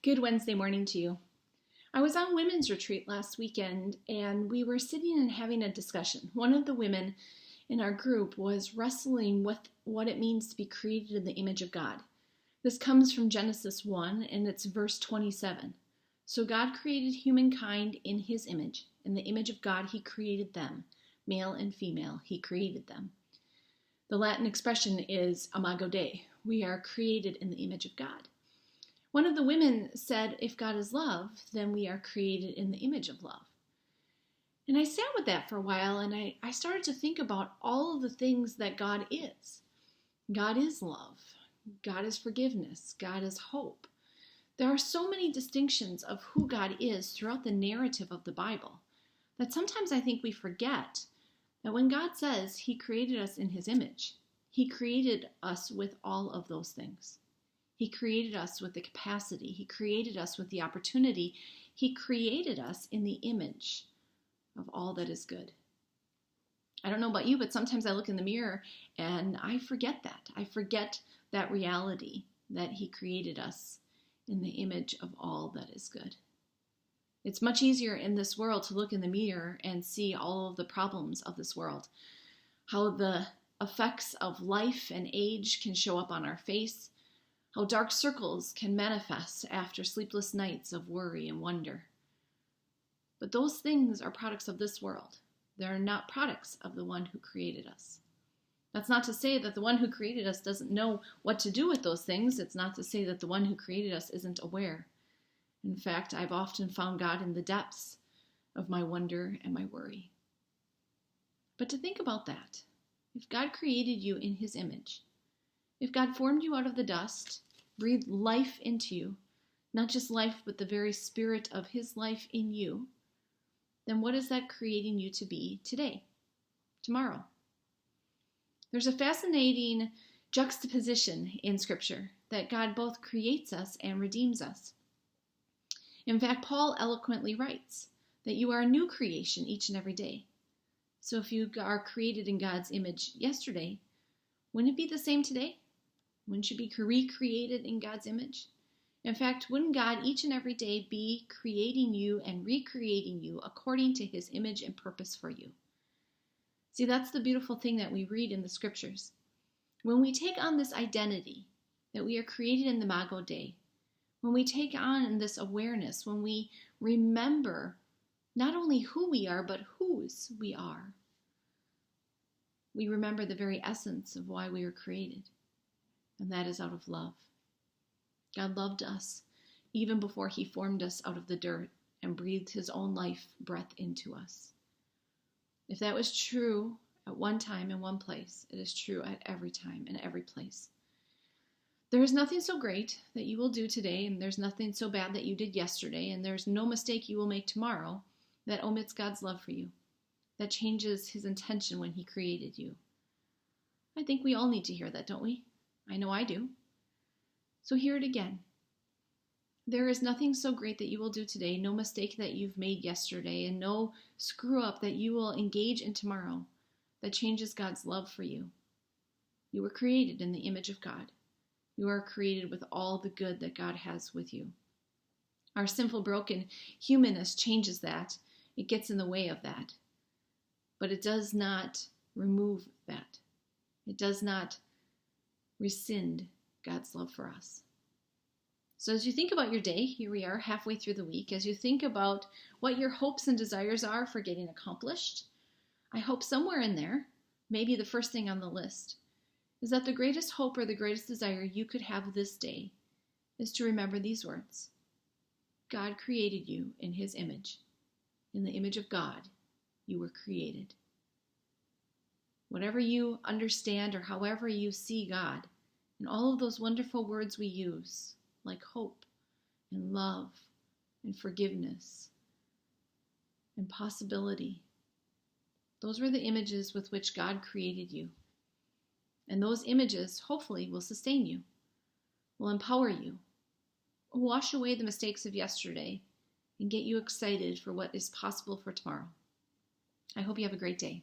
Good Wednesday morning to you. I was on women's retreat last weekend and we were sitting and having a discussion. One of the women in our group was wrestling with what it means to be created in the image of God. This comes from Genesis 1 and it's verse 27. So God created humankind in his image. In the image of God, he created them. Male and female, he created them. The Latin expression is imago Dei. We are created in the image of God. One of the women said, if God is love, then we are created in the image of love. And I sat with that for a while and I started to think about all of the things that God is. God is love. God is forgiveness. God is hope. There are so many distinctions of who God is throughout the narrative of the Bible that sometimes I think we forget that when God says he created us in his image, he created us with all of those things. He created us with the capacity. He created us with the opportunity. He created us in the image of all that is good. I don't know about you, but sometimes I look in the mirror and I forget that. I forget that reality that he created us in the image of all that is good. It's much easier in this world to look in the mirror and see all of the problems of this world, how the effects of life and age can show up on our face, how dark circles can manifest after sleepless nights of worry and wonder. But those things are products of this world. They are not products of the one who created us. That's not to say that the one who created us doesn't know what to do with those things. It's not to say that the one who created us isn't aware. In fact, I've often found God in the depths of my wonder and my worry. But to think about that, if God created you in his image, if God formed you out of the dust, breathed life into you, not just life, but the very spirit of his life in you, then what is that creating you to be today, tomorrow? There's a fascinating juxtaposition in Scripture that God both creates us and redeems us. In fact, Paul eloquently writes that you are a new creation each and every day. So if you are created in God's image yesterday, wouldn't it be the same today? Wouldn't you be recreated in God's image? In fact, wouldn't God each and every day be creating you and recreating you according to his image and purpose for you? See, that's the beautiful thing that we read in the scriptures. When we take on this identity that we are created in the imago Dei, when we take on this awareness, when we remember not only who we are, but whose we are, we remember the very essence of why we were created. And that is out of love. God loved us even before he formed us out of the dirt and breathed his own life breath into us. If that was true at one time in one place, it is true at every time and every place. There is nothing so great that you will do today, and there's nothing so bad that you did yesterday, and there's no mistake you will make tomorrow that omits God's love for you, that changes his intention when he created you. I think we all need to hear that, don't we? I know I do. So hear it again. There is nothing so great that you will do today, no mistake that you've made yesterday, and no screw up that you will engage in tomorrow that changes God's love for you. You were created in the image of God. You are created with all the good that God has with you. Our sinful, broken humanness changes that. It gets in the way of that. But it does not remove that. It does not rescind God's love for us. So as you think about your day, here we are halfway through the week, as you think about what your hopes and desires are for getting accomplished, I hope somewhere in there, maybe the first thing on the list, is that the greatest hope or the greatest desire you could have this day is to remember these words. God created you in his image. In the image of God, you were created. Whatever you understand or however you see God, and all of those wonderful words we use, like hope and love and forgiveness and possibility, those were the images with which God created you. And those images, hopefully, will sustain you, will empower you, will wash away the mistakes of yesterday, and get you excited for what is possible for tomorrow. I hope you have a great day.